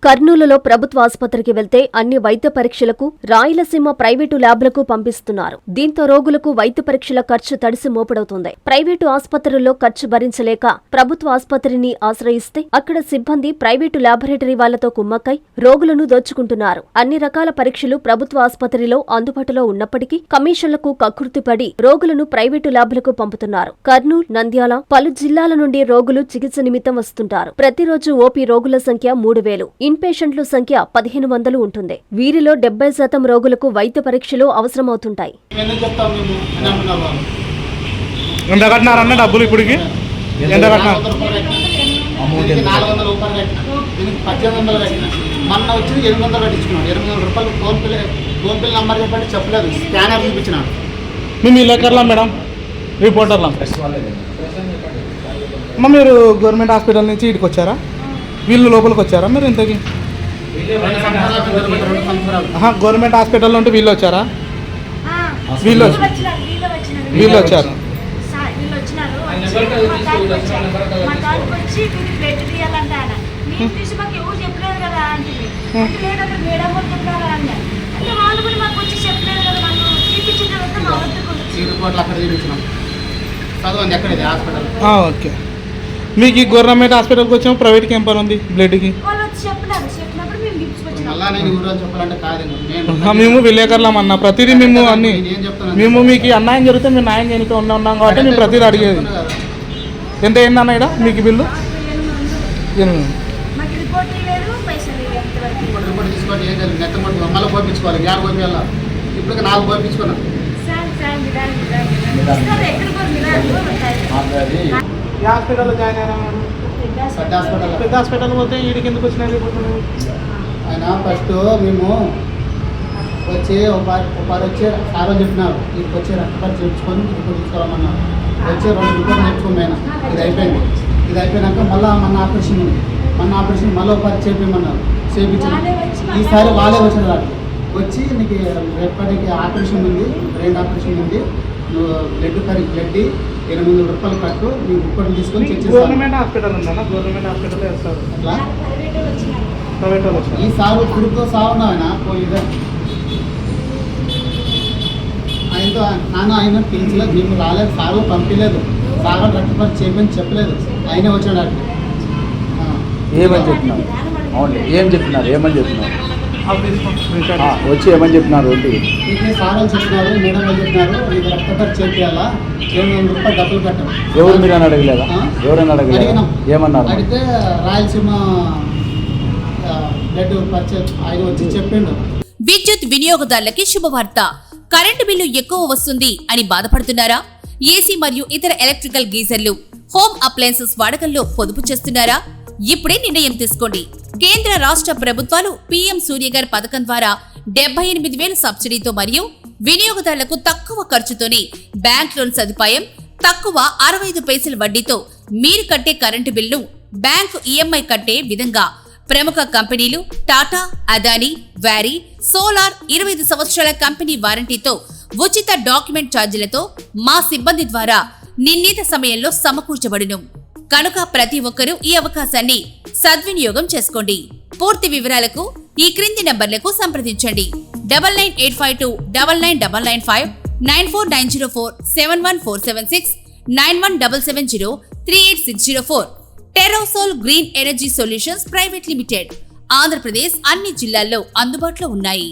కర్నూలులో ప్రభుత్వ ఆసుపత్రికి వెళ్తే అన్ని వైద్య పరీక్షలకు రాయలసీమ ప్రైవేటు ల్యాబ్లకు పంపిస్తున్నారు. దీంతో రోగులకు వైద్య పరీక్షల ఖర్చు తడిసి మోపడవుతుంది. ప్రైవేటు ఆసుపత్రుల్లో ఖర్చు భరించలేక ప్రభుత్వ ఆసుపత్రిని ఆశ్రయిస్తే అక్కడ సిబ్బంది ప్రైవేటు ల్యాబొరేటరీ వాళ్లతో కుమ్మక్కై రోగులను దోచుకుంటున్నారు. అన్ని రకాల పరీక్షలు ప్రభుత్వ ఆసుపత్రిలో అందుబాటులో ఉన్నప్పటికీ కమిషన్లకు కక్కుర్తిపడి రోగులను ప్రైవేటు ల్యాబ్లకు పంపుతున్నారు. కర్నూలు, నంద్యాల, పలు జిల్లాల నుండి రోగులు చికిత్స నిమిత్తం వస్తుంటారు. ప్రతిరోజు ఓపీ రోగుల సంఖ్య 3000, ఇన్పేషెంట్ల సంఖ్య 1500 ఉంటుంది. వీరిలో 70% రోగులకు వైద్య పరీక్షలు అవసరమవుతుంటాయి. డబ్బులు ఇప్పటికి మొన్న వచ్చి 800 కట్టించుకున్నాడు. 800 రూపాయలు ఫోన్పే నెంబర్ చెప్పండి చెప్పలేదు, స్కానర్ చూపించినాడు. మేము విలేకరులా మేడం, రిపోర్టర్లా. మీరు గవర్నమెంట్ హాస్పిటల్ నుంచి ఇటుకు వచ్చారా? వీళ్ళు లోపలికి వచ్చారా మీరు ఇంతకి? గవర్నమెంట్ హాస్పిటల్లో ఉంటే వీళ్ళు వచ్చారా? వీళ్ళు వచ్చారు. ఓకే. మీకు ఈ గవర్నమెంట్ హాస్పిటల్కి వచ్చాము, ప్రైవేట్కి ఏం పని ఉంది? బ్లడ్కి మేము విలేకరులం అన్న, ప్రతిదీ మేము అన్ని మేము మీకు అన్యాయం జరిగితే మేము న్యాయం చేయడానికి ఉన్నాం కాబట్టి మేము ప్రతిదీ అడిగేది. ఎంత అయింది అన్న ఇక్కడ మీకు బిల్లు? హాస్పిటల్లో జాయిన్ అయినా పెద్ద హాస్పిటల్ పోతే వీడికి ఎందుకు వచ్చినాయి? ఆయన ఫస్ట్ మేము వచ్చి ఒకరు వచ్చి సార్ చెప్పినారు, వీటికి వచ్చి రక్త పరీక్ష చేయించుకొని రిపోర్ట్ తీసుకోవాలన్నారు. వచ్చి 2 రిపోర్ట్లు నేర్చుకోమైనా ఇది అయిపోయింది. ఇది అయిపోయినాక మళ్ళీ మన ఆపరేషన్ ఉంది. మన ఆపరేషన్ మళ్ళీ ఒక పరీక్ష చేయించమన్నారు, చేయించాను. ఈసారి వాళ్ళే వచ్చిన వాటికి వచ్చి నీకు రేపటికి ఆపరేషన్ ఉంది, బ్రెయిన్ ఆపరేషన్ ఉంది, నువ్వు బ్లడ్ 800 రూపాయలు కట్టు, నీ రిపోర్ట్లు తీసుకొని చెక్ చేస్తాను. గవర్నమెంట్ హాస్పిటల్ ఉందా? గవర్నమెంట్ హాస్పిటల్ వేస్తారు అట్లా. ఈ సారు కుడుతో సాగున్నా ఆయన పోయిదా ఆయనతో ఆయన పిలిచలేదు, మేము రాలేదు, సారు పంపించలేదు, సారు రక్త పరీక్ష చేయమని చెప్పలేదు, ఆయనే వచ్చాడు. అటు ఏమని చెప్పినారు? అవును, ఏం చెప్పినారు? వచ్చి ఏమని చెప్పినారు? ఇంకే సార్ వాళ్ళు చెప్పినారు, మేడం వాళ్ళు చెప్పినారు, నీకు రక్త పరీక్ష చేయాలా, 700 రూపాయలు డబ్బులు కట్టాం. ఎవరు మీరు అని అడగలేదా? ఎవరైనా అడగలేదా? ఏమన్నారు? అడిగితే రాయలసీమ బ్లడ్ పరీక్ష ఆయన వచ్చి చెప్పిండు. విద్యుత్ వినియోగదారులకి శుభవార్త. కరెంటు బిల్లు ఎక్కువ వస్తుంది అని బాధపడుతున్నారా? ఏసీ మరియు ఇతర ఎలక్ట్రికల్ గీజర్లు, హోమ్ అప్లయన్సెస్ వాడకంలో పొదుపు చేస్తున్నారా? ఇప్పుడే నిర్ణయం తీసుకోండి. కేంద్ర రాష్ట్ర ప్రభుత్వాలు పీఎం సూర్యఘర్ పథకం ద్వారా 78,000 సబ్సిడీతో మరియు వినియోగదారులకు తక్కువ ఖర్చుతోనే బ్యాంక్ లోన్ సదుపాయం, తక్కువ 65 పైసల వడ్డీతో మీరు కట్టే కరెంటు బిల్లును బ్యాంకు ఈఎంఐ కట్టే విధంగా ప్రముఖ కంపెనీలు టాటా, అదానీ, వ్యారీ, సోలార్ 25 సంవత్సరాల కంపెనీ వారంటీతో ఉచిత డాక్యుమెంట్ ఛార్జీలతో మా సిబ్బంది ద్వారా నిర్ణీత సమయంలో సమకూర్చబడును. కనుక ప్రతి ఒక్కరూ ఈ అవకాశాన్ని సద్వినియోగం చేసుకోండి. పూర్తి వివరాలకు ఈ క్రింది నంబర్లకు సంప్రదించండి. 9985 999995, 94904 71476, 917770 38604. Terosol green energy solutions private limited, Andhra Pradesh అన్ని జిల్లాల్లో అందుబాటులో ఉన్నాయి.